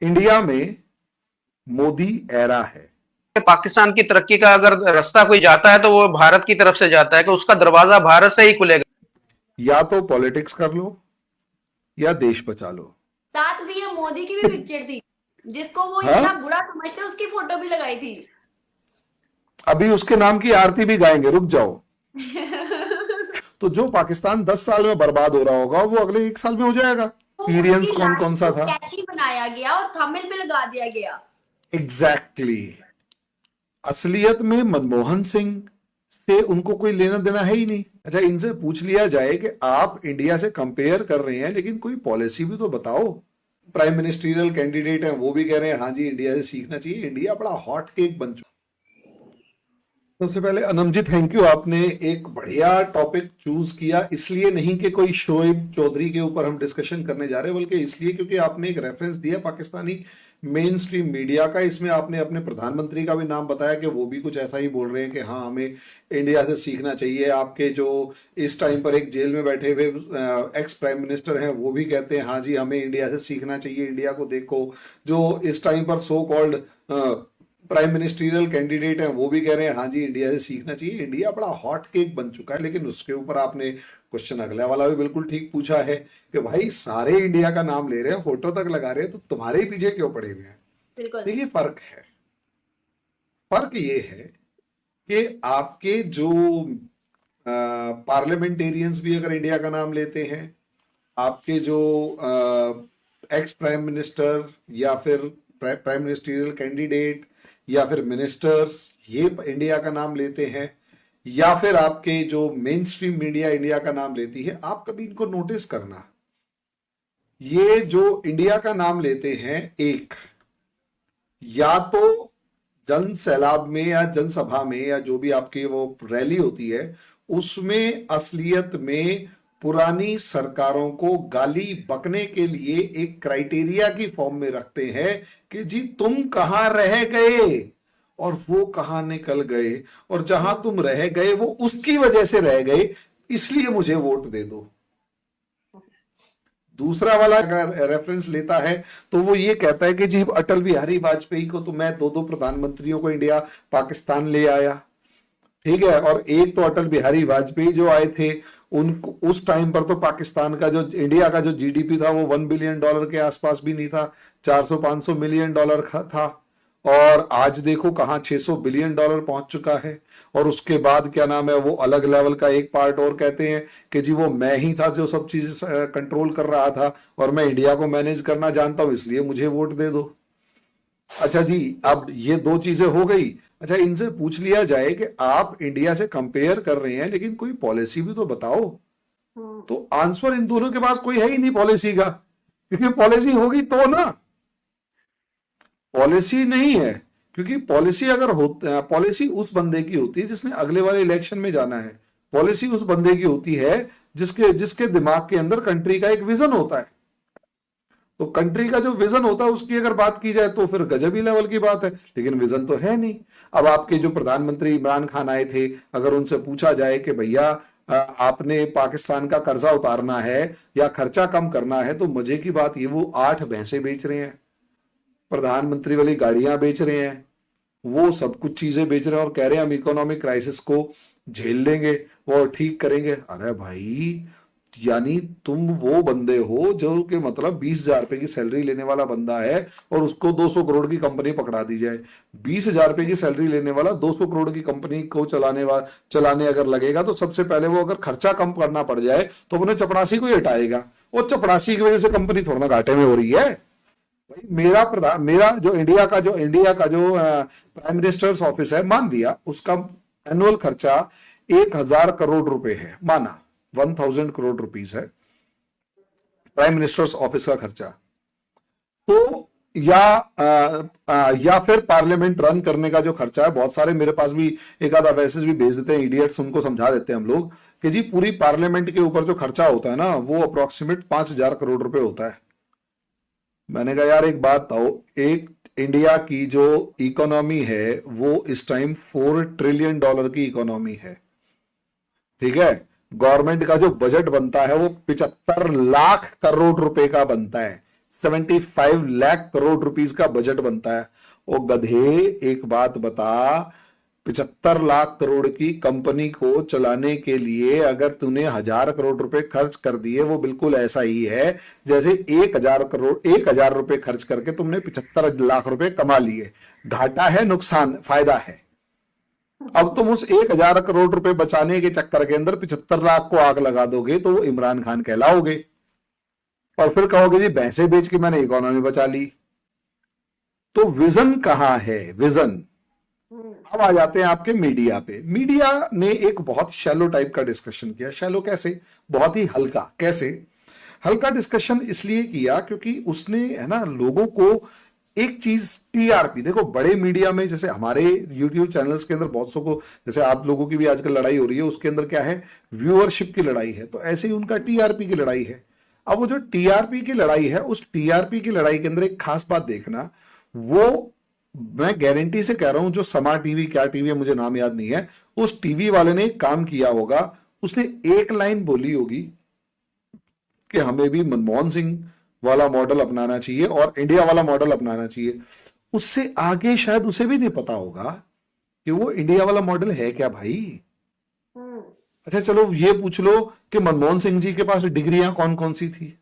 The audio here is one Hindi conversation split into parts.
इंडिया में मोदी एरा है। पाकिस्तान की तरक्की का अगर रास्ता कोई जाता है तो वो भारत की तरफ से जाता है कि उसका दरवाजा भारत से ही खुलेगा। या तो पॉलिटिक्स कर लो या देश बचा लो। साथ भी ये मोदी की भी पिक्चर थी, जिसको वो इतना हाँ, बुरा समझते उसकी फोटो भी लगाई थी। अभी उसके नाम की आरती भी गाएंगे, रुक जाओ। तो जो पाकिस्तान 10 साल में बर्बाद हो रहा होगा वो अगले 1 साल में हो जाएगा। तो एक्सपीरियंस उसकी कौन लाइन कौन सा को था। कैची बनाया गया और थंबनेल पे लगा दिया गया। Exactly exactly. असलियत में मनमोहन सिंह से उनको कोई लेना देना है ही नहीं। अच्छा, इनसे पूछ लिया जाए कि आप इंडिया से कंपेयर कर रहे हैं लेकिन कोई पॉलिसी भी तो बताओ। प्राइम मिनिस्ट्रियल कैंडिडेट हैं, वो भी कह रहे हैं हाँ जी इंडिया से सीखना चाहिए, इंडिया बड़ा हॉट केक बन चुका। सबसे पहले अनम जी थैंक यू, आपने एक बढ़िया टॉपिक चूज किया। इसलिए नहीं कि कोई शोएब चौधरी के ऊपर हम डिस्कशन करने जा रहे हैं, बल्कि इसलिए क्योंकि आपने एक रेफरेंस दिया पाकिस्तानी मेन स्ट्रीम मीडिया का। इसमें आपने अपने प्रधानमंत्री का भी नाम बताया कि वो भी कुछ ऐसा ही बोल रहे हैं कि हाँ हमें इंडिया से सीखना चाहिए। आपके जो इस टाइम पर एक जेल में बैठे हुए एक्स प्राइम मिनिस्टर हैं वो भी कहते हैं हाँ जी हमें इंडिया से सीखना चाहिए, इंडिया को देखो। जो इस टाइम पर so called prime ministerial candidate हैं वो भी कह रहे हैं हाँ जी इंडिया से सीखना चाहिए, इंडिया बड़ा हॉट केक बन चुका है। लेकिन उसके ऊपर आपने क्वेश्चन अगला वाला भी बिल्कुल ठीक पूछा है कि भाई सारे इंडिया का नाम ले रहे हैं, फोटो तक लगा रहे हैं, तो तुम्हारे ही पीछे क्यों पड़े हुए हैं। बिल्कुल। देखिए फर्क है, फर्क ये है कि आपके जो पार्लियामेंटेरियंस भी अगर इंडिया का नाम लेते हैं, आपके जो एक्स प्राइम मिनिस्टर या फिर प्राइम मिनिस्ट्रियल कैंडिडेट या फिर मिनिस्टर्स ये इंडिया का नाम लेते हैं, या फिर आपके जो मेन स्ट्रीम मीडिया इंडिया का नाम लेती है, आप कभी इनको नोटिस करना, ये जो इंडिया का नाम लेते हैं एक या तो जन सैलाब में या जनसभा में या जो भी आपकी वो रैली होती है उसमें असलियत में पुरानी सरकारों को गाली बकने के लिए एक क्राइटेरिया की फॉर्म में रखते हैं कि जी तुम कहां रह गए और वो कहां निकल गए, और जहां तुम रह गए वो उसकी वजह से रह गए, इसलिए मुझे वोट दे दो। दूसरा वाला अगर रेफरेंस लेता है तो वो ये कहता है कि जी अटल बिहारी वाजपेयी को तो मैं दो दो प्रधानमंत्रियों को इंडिया पाकिस्तान ले आया, ठीक है, और एक तो अटल बिहारी वाजपेयी जो आए थे उनको उस टाइम पर तो पाकिस्तान का जो इंडिया का जो जीडीपी था वो $1 बिलियन के आसपास भी नहीं था, 400-500 मिलियन डॉलर था। और आज देखो कहाँ $600 बिलियन पहुंच चुका है। और उसके बाद क्या नाम है, वो अलग लेवल का एक पार्ट और कहते हैं कि जी वो मैं ही था जो सब चीज कंट्रोल कर रहा था और मैं इंडिया को मैनेज करना जानता हूं, इसलिए मुझे वोट दे दो। अच्छा जी, अब ये दो चीजें हो गई। अच्छा, इनसे पूछ लिया जाए कि आप इंडिया से कंपेयर कर रहे हैं लेकिन कोई पॉलिसी भी तो बताओ, तो आंसर इन दोनों के पास कोई है ही नहीं पॉलिसी का, क्योंकि पॉलिसी होगी तो ना। पॉलिसी नहीं है, क्योंकि पॉलिसी अगर हो पॉलिसी उस बंदे की होती है जिसने अगले वाले इलेक्शन में जाना है। पॉलिसी उस बंदे की होती है जिसके जिसके दिमाग के अंदर कंट्री का एक विजन होता है। तो कंट्री का जो विजन होता है उसकी अगर बात की जाए तो फिर गजब ही लेवल की बात है, लेकिन विजन तो है नहीं। अब आपके जो प्रधानमंत्री इमरान खान आए थे, अगर उनसे पूछा जाए कि भैया आपने पाकिस्तान का कर्जा उतारना है या खर्चा कम करना है, तो मजे की बात ये वो 8 भैंसे बेच रहे हैं, प्रधानमंत्री वाली गाड़ियां बेच रहे हैं, वो सब कुछ चीजें बेच रहे हैं और कह रहे हैं हम इकोनॉमिक क्राइसिस को झेल लेंगे और ठीक करेंगे। अरे भाई, यानी तुम वो बंदे हो जो कि मतलब 20,000 रुपए की सैलरी लेने वाला बंदा है और उसको 200 करोड़ की कंपनी पकड़ा दी जाए। 20,000 रुपए की सैलरी लेने वाला 200 करोड़ की कंपनी को चलाने अगर लगेगा तो सबसे पहले वो अगर खर्चा कम करना पड़ जाए तो उन्हें चपरासी को ही हटाएगा। वो चपरासी की वजह से कंपनी थोड़ा ना घाटे में हो रही है। मेरा जो प्राइम मिनिस्टर्स ऑफिस है, मान लिया उसका एनुअल खर्चा 1,000 करोड़ रुपए है, माना 1,000 करोड़ रुपीज है प्राइम मिनिस्टर्स ऑफिस का खर्चा। तो या फिर पार्लियामेंट रन करने का जो खर्चा है, बहुत सारे मेरे पास भी एक आधा मैसेज भी भेज देते हैं इडियट्स, उनको समझा देते हैं हम लोग कि जी पूरी पार्लियामेंट के ऊपर जो खर्चा होता है ना वो अप्रोक्सीमेट 5,000 करोड़ रुपए होता है। मैंने कहा यार एक बात बताओ, एक इंडिया की जो इकोनॉमी है वो इस टाइम $4 ट्रिलियन की इकोनॉमी है, ठीक है। गवर्नमेंट का जो बजट बनता है वो 75 लाख करोड़ रुपए का बनता है। 75 लाख करोड़ रुपीस का बजट बनता है। ओ गधे, एक बात बता, 75 लाख करोड़ की कंपनी को चलाने के लिए अगर तूने 1,000 करोड़ रुपए खर्च कर दिए, वो बिल्कुल ऐसा ही है जैसे 1,000 रुपए खर्च करके तुमने 75 लाख रुपए कमा लिए। घाटा है, नुकसान, फायदा है। अब तुम उस 1,000 करोड़ रुपए बचाने के चक्कर के अंदर 75 लाख को आग लगा दोगे तो वो इमरान खान कहलाओगे और फिर कहोगे जी भैंसे बेच के मैंने इकोनॉमी बचा ली। तो विजन कहां है? विजन। अब आ जाते हैं आपके मीडिया पे। मीडिया ने एक बहुत शैलो टाइप का डिस्कशन किया। शैलो कैसे? बहुत ही हल्का। कैसे हल्का डिस्कशन? इसलिए किया क्योंकि उसने, है ना, लोगों को एक चीज, टीआरपी। देखो बड़े मीडिया में, जैसे हमारे यूट्यूब चैनल्स के अंदर बहुत सौ को, जैसे आप लोगों की भी आजकल लड़ाई हो रही है, उसके अंदर क्या है? व्यूअरशिप की लड़ाई है। तो ऐसे ही उनका टीआरपी की लड़ाई है। अब वो जो टीआरपी की लड़ाई है, उस टीआरपी की लड़ाई के अंदर एक खास बात देखना, वो मैं गारंटी से कह रहा हूं, जो समा टीवी, क्या टीवी है मुझे नाम याद नहीं है, उस टीवी वाले ने काम किया होगा। उसने एक लाइन बोली होगी कि हमें भी मनमोहन सिंह वाला मॉडल अपनाना चाहिए और इंडिया वाला मॉडल अपनाना चाहिए। उससे आगे शायद उसे भी नहीं पता होगा कि वो इंडिया वाला मॉडल है क्या भाई। अच्छा चलो ये पूछ लो कि मनमोहन सिंह जी के पास डिग्रियां कौन कौन सी थी,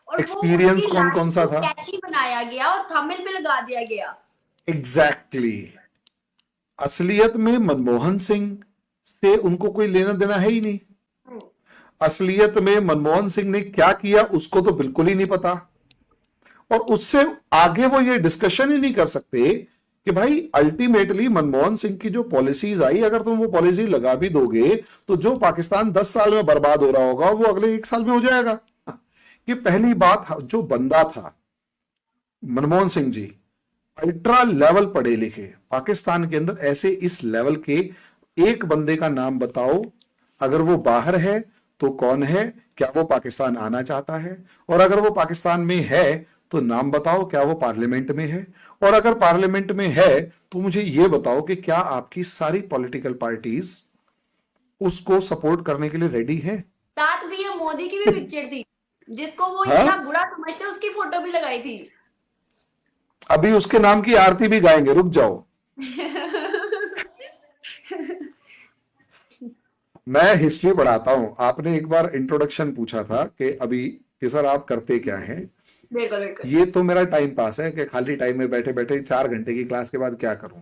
और एक्सपीरियंस कौन कौन सा था। कैची बनाया गया और थंबनेल पे लगा दिया गया। एग्जैक्टली। असलियत में मनमोहन सिंह से उनको कोई लेना देना है ही नहीं। असलियत में मनमोहन सिंह ने क्या किया उसको तो बिल्कुल ही नहीं पता, और उससे आगे वो ये डिस्कशन ही नहीं कर सकते कि भाई अल्टीमेटली मनमोहन सिंह की जो पॉलिसीज आई, अगर तुम वो पॉलिसी लगा भी दोगे तो जो पाकिस्तान 10 साल में बर्बाद हो रहा होगा वो अगले 1 साल में हो जाएगा। ये पहली बात। जो बंदा था मनमोहन सिंह जी, अल्ट्रा लेवल पढ़े लिखे, पाकिस्तान के अंदर ऐसे इस लेवल के एक बंदे का नाम बताओ, अगर वो बाहर है तो कौन है, क्या वो पाकिस्तान आना चाहता है, और अगर वो पाकिस्तान में है तो नाम बताओ, क्या वो पार्लियामेंट में है, और अगर पार्लियामेंट में है तो मुझे ये बताओ कि क्या आपकी सारी पॉलिटिकल पार्टीज उसको सपोर्ट करने के लिए रेडी हैं। साथ भी ये मोदी की भी पिक्चर थी, जिसको वो हाँ? इतना बुरा समझते, उसकी फोटो भी लगाई थी। अभी उसके नाम की आरती भी गाएंगे, रुक जाओ। मैं हिस्ट्री पढ़ाता हूं। आपने एक बार इंट्रोडक्शन पूछा था कि अभी कि सर आप करते क्या हैं। बिल्कुल बिल्कुल। ये तो मेरा टाइम पास है कि खाली टाइम में बैठे बैठे 4 घंटे की क्लास के बाद क्या करूं,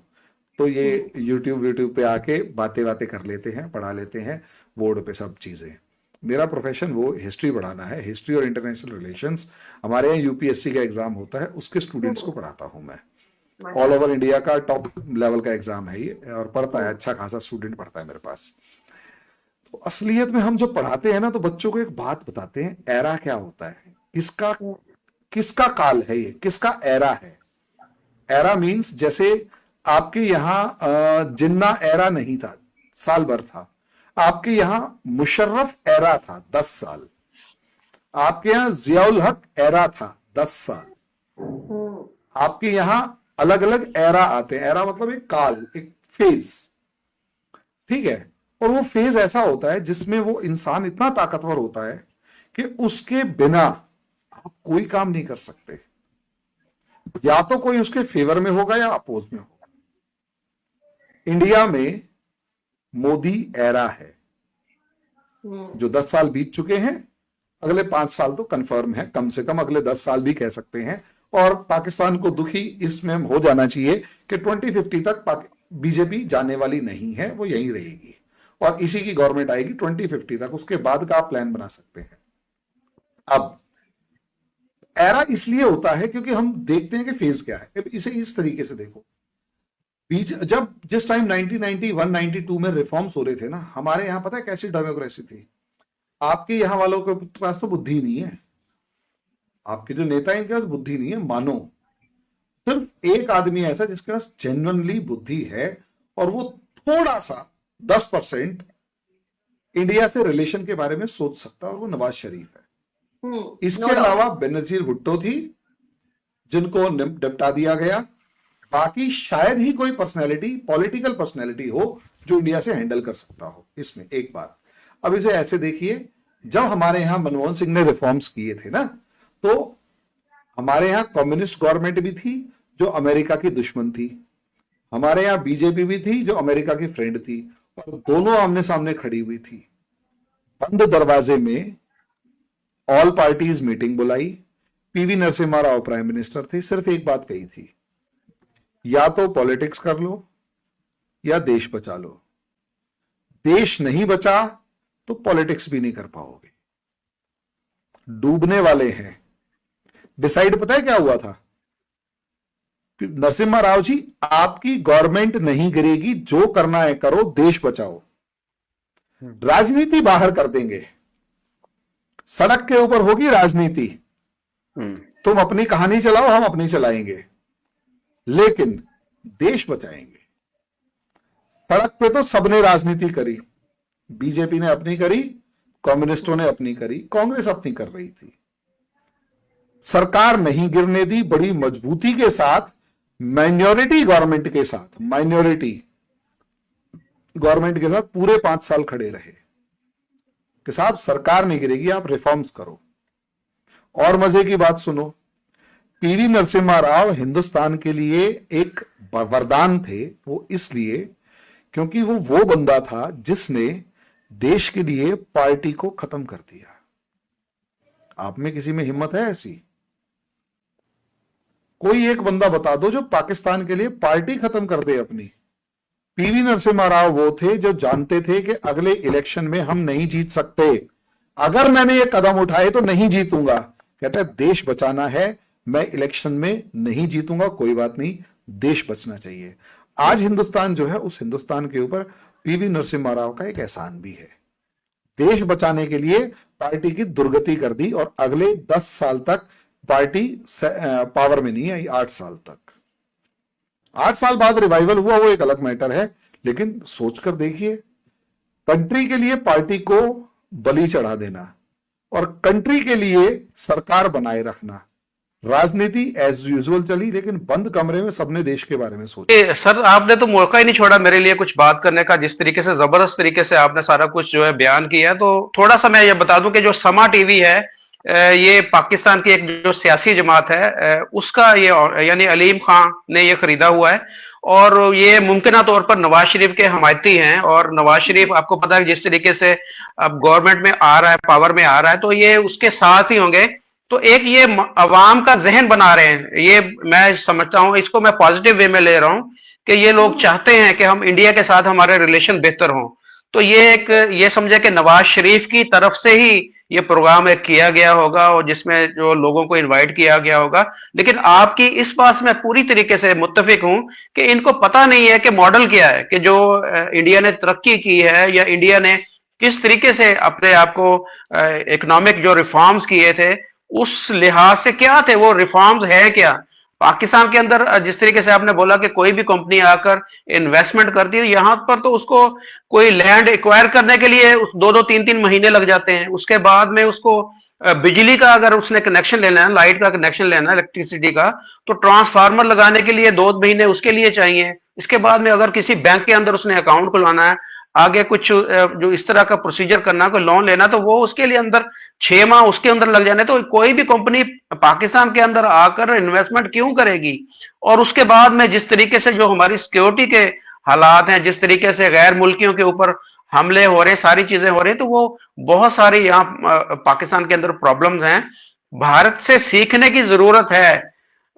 तो ये यूट्यूब पे आके बातें कर लेते हैं, पढ़ा लेते हैं बोर्ड पे सब चीजें। मेरा प्रोफेशन वो हिस्ट्री पढ़ाना है। हिस्ट्री और इंटरनेशनल रिलेशंस हमारे यहाँ यूपीएससी का एग्जाम होता है, उसके स्टूडेंट्स को पढ़ाता हूं मैं। ऑल ओवर इंडिया का टॉप लेवल का एग्जाम है ये, और पढ़ता है, अच्छा खासा स्टूडेंट पढ़ता है मेरे पास। तो असलियत में हम जब पढ़ाते हैं ना तो बच्चों को एक बात बताते हैं, एरा क्या होता है, किसका काल है, ये किसका एरा है। एरा मींस जैसे आपके यहां जिन्ना एरा नहीं था, साल भर था। आपके यहां मुशर्रफ एरा था 10 साल। आपके यहां जियाउल हक एरा था 10 साल। आपके यहां अलग अलग एरा आते हैं। एरा मतलब एक काल, एक फेज, ठीक है। और वो फेज ऐसा होता है जिसमें वो इंसान इतना ताकतवर होता है कि उसके बिना आप कोई काम नहीं कर सकते। या तो कोई उसके फेवर में होगा या अपोज में होगा। इंडिया में मोदी एरा है जो 10 साल बीत चुके हैं। अगले 5 साल तो कंफर्म है, कम से कम अगले 10 साल भी कह सकते हैं। और पाकिस्तान को दुखी इसमें हो जाना चाहिए कि 2050 तक बीजेपी जाने वाली नहीं है, वो यहीं रहेगी और इसी की गवर्नमेंट आएगी 2050 तक। उसके बाद का आप प्लान बना सकते हैं। अब एरा इसलिए होता है क्योंकि हम देखते हैं कि फेज क्या है। अब इसे इस तरीके से देखो, जिस टाइम 1991 92 में रिफॉर्म्स हो रहे थे ना, हमारे यहां पता है कैसी डेमोक्रेसी थी। आपके यहां वालों के पास तो बुद्धि नहीं है, आपके जो नेता हैं इनके पास बुद्धि नहीं है, मानो। सिर्फ एक आदमी ऐसा जिसके पास जेन्युइनली बुद्धि है, और वो थोड़ा सा 10% इंडिया से रिलेशन के बारे में सोच सकता है, और वो नवाज शरीफ है। इसके अलावा बेनजीर भुट्टो थी जिनको निपटा दिया गया। बाकी शायद ही कोई पर्सनैलिटी, पॉलिटिकल पर्सनैलिटी हो जो इंडिया से हैंडल कर सकता हो। इसमें एक बात, अब इसे ऐसे देखिए, जब हमारे यहां मनमोहन सिंह ने रिफॉर्म्स किए थे ना, तो हमारे यहाँ कम्युनिस्ट गवर्नमेंट भी थी जो अमेरिका की दुश्मन थी, हमारे यहाँ बीजेपी भी थी जो अमेरिका की फ्रेंड थी, और दोनों आमने सामने खड़ी हुई थी। बंद दरवाजे में ऑल पार्टीज मीटिंग बुलाई, PV Narasimha Rao prime minister थे, सिर्फ एक बात कही थी, या तो पॉलिटिक्स कर लो या देश बचा लो। देश नहीं बचा तो पॉलिटिक्स भी नहीं कर पाओगे, डूबने वाले हैं। डिसाइड पता है क्या हुआ था? नरसिम्हा राव जी, आपकी गवर्नमेंट नहीं गिरेगी, जो करना है करो, देश बचाओ, राजनीति बाहर कर देंगे, सड़क के ऊपर होगी राजनीति, तुम अपनी कहानी चलाओ, हम अपनी चलाएंगे, लेकिन देश बचाएंगे। सड़क पे तो सबने राजनीति करी, बीजेपी ने अपनी करी, कम्युनिस्टों ने अपनी करी, कांग्रेस अपनी कर रही थी। सरकार नहीं गिरने दी, बड़ी मजबूती के साथ, माइनॉरिटी गवर्नमेंट के साथ, माइनॉरिटी गवर्नमेंट के साथ पूरे 5 साल खड़े रहे कि साहब सरकार नहीं गिरेगी, आप रिफॉर्म्स करो। और मजे की बात सुनो, पीवी नरसिम्हा राव हिंदुस्तान के लिए एक वरदान थे। वो इसलिए क्योंकि वो बंदा था जिसने देश के लिए पार्टी को खत्म कर दिया। आप में किसी में हिम्मत है ऐसी? कोई एक बंदा बता दो जो पाकिस्तान के लिए पार्टी खत्म कर दे अपनी। पीवी नरसिम्हा राव वो थे जो जानते थे कि अगले इलेक्शन में हम नहीं जीत सकते, अगर मैंने ये कदम उठाए तो नहीं जीतूंगा। कहता है देश बचाना है, मैं इलेक्शन में नहीं जीतूंगा, कोई बात नहीं, देश बचना चाहिए। आज हिंदुस्तान जो है, उस हिंदुस्तान के ऊपर पीवी नरसिम्हा राव का एक एहसान भी है। देश बचाने के लिए पार्टी की दुर्गति कर दी और अगले 10 साल तक पार्टी पावर में नहीं आई, 8 साल तक। 8 साल बाद रिवाइवल हुआ, वो एक अलग मैटर है, लेकिन सोचकर देखिए, कंट्री के लिए पार्टी को बलि चढ़ा देना और कंट्री के लिए सरकार बनाए रखना। राजनीति एज यूजुअल चली, लेकिन बंद कमरे में सबने देश के बारे में सोचा। सर आपने तो मौका ही नहीं छोड़ा मेरे लिए कुछ बात करने का, जिस तरीके से जबरदस्त तरीके से आपने सारा कुछ जो है बयान किया है। तो थोड़ा सा मैं ये बता दूं कि जो समा टीवी है, ये पाकिस्तान की एक जो सियासी जमात है, उसका ये यानी अलीम खान ने ये खरीदा हुआ है, और ये मुमकिन तौर पर नवाज शरीफ के हमायती हैं। और नवाज शरीफ आपको पता है जिस तरीके से अब गवर्नमेंट में आ रहा है, पावर में आ रहा है, तो ये उसके साथ ही होंगे। तो एक ये अवाम का जहन बना रहे हैं, ये मैं समझता हूं, इसको मैं पॉजिटिव वे में ले रहा हूं कि ये लोग चाहते हैं कि हम इंडिया के साथ हमारे रिलेशन बेहतर हों। तो ये एक ये समझे कि नवाज शरीफ की तरफ से ही ये प्रोग्राम एक किया गया होगा और जिसमें जो लोगों को इनवाइट किया गया होगा। लेकिन आपकी इस बात से मैं पूरी तरीके से मुत्तफिक हूं कि इनको पता नहीं है कि मॉडल क्या है, कि जो इंडिया ने तरक्की की है या इंडिया ने किस तरीके से अपने आप को इकोनॉमिक जो रिफॉर्म्स किए थे, उस लिहाज से क्या थे वो रिफॉर्म्स है क्या। पाकिस्तान के अंदर जिस तरीके से आपने बोला कि कोई भी कंपनी आकर इन्वेस्टमेंट करती है, यहां पर तो उसको कोई लैंड एक्वायर करने के लिए 2-2 3-3 महीने लग जाते हैं। उसके बाद में उसको बिजली का अगर उसने कनेक्शन लेना है, लाइट का कनेक्शन लेना है, इलेक्ट्रिसिटी का, तो ट्रांसफार्मर लगाने के लिए 2 महीने उसके लिए चाहिए। इसके बाद में अगर किसी बैंक के अंदर उसने अकाउंट खुलवाना है, आगे कुछ जो इस तरह का प्रोसीजर करना, कोई लोन लेना, तो वो उसके लिए अंदर 6 माह उसके अंदर लग जाने। तो कोई भी कंपनी पाकिस्तान के अंदर आकर इन्वेस्टमेंट क्यों करेगी। और उसके बाद में जिस तरीके से जो हमारी सिक्योरिटी के हालात हैं, जिस तरीके से गैर मुल्कियों के ऊपर हमले हो रहे हैं, सारी चीजें हो रही हैं, तो वो बहुत सारी यहाँ पाकिस्तान के अंदर प्रॉब्लम्स हैं। भारत से सीखने की जरूरत है,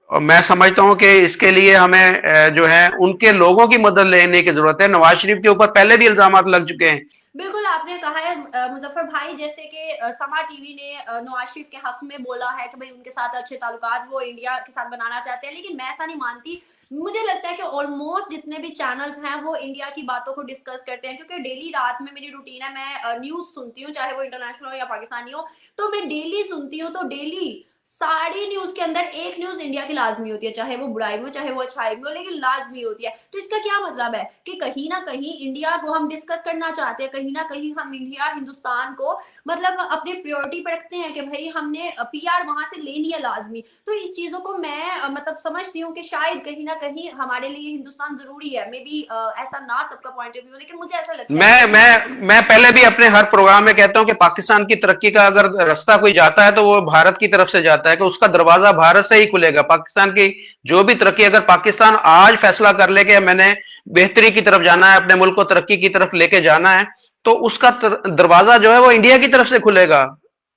और मैं समझता हूं कि इसके लिए हमें जो है उनके लोगों की मदद लेने की जरूरत है। नवाज शरीफ के ऊपर पहले भी इल्जाम लग चुके हैं। बिल्कुल आपने कहा है मुजफ्फर भाई, जैसे कि समा टीवी ने नवाज शरीफ के हक में बोला है कि भाई उनके साथ अच्छे ताल्लुकात वो इंडिया के साथ बनाना चाहते हैं, लेकिन मैं ऐसा नहीं मानती। मुझे लगता है कि ऑलमोस्ट जितने भी चैनल्स हैं वो इंडिया की बातों को डिस्कस करते हैं, क्योंकि डेली रात में मेरी रूटीन है, मैं न्यूज सुनती हूँ, चाहे वो इंटरनेशनल हो या पाकिस्तानी हो, तो मैं डेली सुनती हूँ। तो डेली सारी न्यूज के अंदर एक न्यूज इंडिया की लाजमी होती है, चाहे वो बुराई में हो चाहे वो अच्छाई में हो, लेकिन लाजमी होती है। तो इसका क्या मतलब है कि कहीं ना कहीं इंडिया को हम डिस्कस करना चाहते हैं, कहीं ना कहीं हम इंडिया हिंदुस्तान को मतलब अपने प्रायोरिटी पर रखते हैं कि भाई हमने पीआर वहां से लेनी है लाजमी। तो इस चीजों को मैं मतलब समझती हूँ कि शायद कहीं ना कहीं हमारे लिए हिंदुस्तान जरूरी है। मे बी ऐसा ना सबका पॉइंट ऑफ व्यू, लेकिन मुझे ऐसा लगता है। मैं पहले भी अपने हर प्रोग्राम में कहता हूं कि पाकिस्तान की तरक्की का अगर रास्ता कोई जाता है तो वो भारत की तरफ से जाता है कि उसका दरवाजा भारत से ही खुलेगा। पाकिस्तान की जो भी तरक्की, अगर पाकिस्तान आज फैसला कर ले कि मैंने बेहतरी की तरफ जाना है, अपने मुल्क को तरक्की की तरफ लेके जाना है, तो उसका दरवाजा जो है वो इंडिया की तरफ से खुलेगा,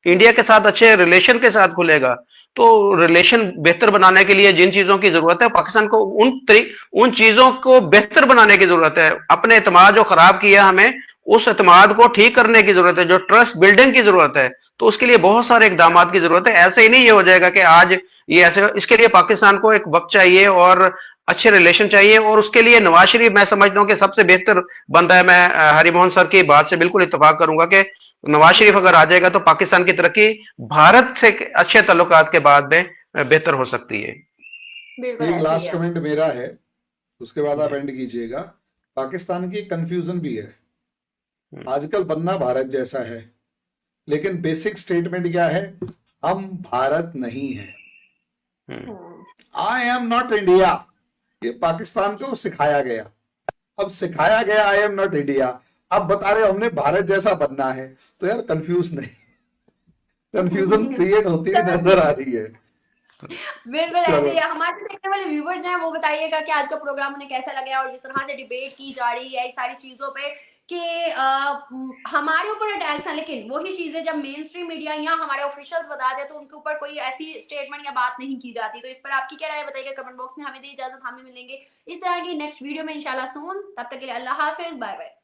इंडिया के साथ अच्छे रिलेशन के साथ खुलेगा। तो रिलेशन बेहतर बनाने के लिए जिन चीजों की जरूरत है, पाकिस्तान को उन चीजों को बेहतर बनाने की जरूरत है। अपने एतमाद जो खराब किया, हमें उस एतमाद को ठीक करने की जरूरत है, जो ट्रस्ट बिल्डिंग की जरूरत है। तो उसके लिए बहुत सारे इकदाम की जरूरत है। ऐसे ही नहीं ये हो जाएगा कि आज ये ऐसे, इसके लिए पाकिस्तान को एक वक्त चाहिए और अच्छे रिलेशन चाहिए। और उसके लिए नवाज शरीफ मैं समझता हूं कि सबसे बेहतर बंदा है। मैं हरिमोहन सर की बात से बिल्कुल इत्तेफाक करूंगा कि नवाज शरीफ अगर आ जाएगा तो पाकिस्तान की तरक्की भारत से अच्छे ताल्लुकात के बाद में बेहतर हो सकती है। बिल्कुल एक ऐसे ही लास्ट है। कमेंट मेरा है, उसके बाद आप एंड कीजिएगा। पाकिस्तान की कंफ्यूजन भी है, आजकल बनना भारत जैसा है, लेकिन बेसिक स्टेटमेंट क्या है? हम भारत नहीं है। आई एम नॉट इंडिया, ये पाकिस्तान को सिखाया गया। अब सिखाया गया आई एम नॉट इंडिया, अब बता रहे हमने भारत जैसा बनना है, तो यार कंफ्यूज नहीं, कंफ्यूजन क्रिएट होती हुई नजर आ रही है। बिल्कुल ऐसे ही है। हमारे देखने वाले व्यूवर्स हैं वो बताइएगा कि आज का प्रोग्राम उन्हें कैसा लगा, और जिस तरह से डिबेट की जा रही है इस सारी चीजों पे कि हमारे ऊपर अटैक्स हैं, लेकिन वही चीजें जब मेन स्ट्रीम मीडिया या हमारे ऑफिशियल्स बताते हैं तो उनके ऊपर कोई ऐसी स्टेटमेंट या बात नहीं की जाती। तो इस पर आपकी क्या राय बताइएगा कमेंट बॉक्स में। हमें दी इजाजत, हमें मिलेंगे इस तरह की नेक्स्ट वीडियो में इंशाल्लाह सून। तब तक के लिए अल्लाह हाफिज, बाय बाय।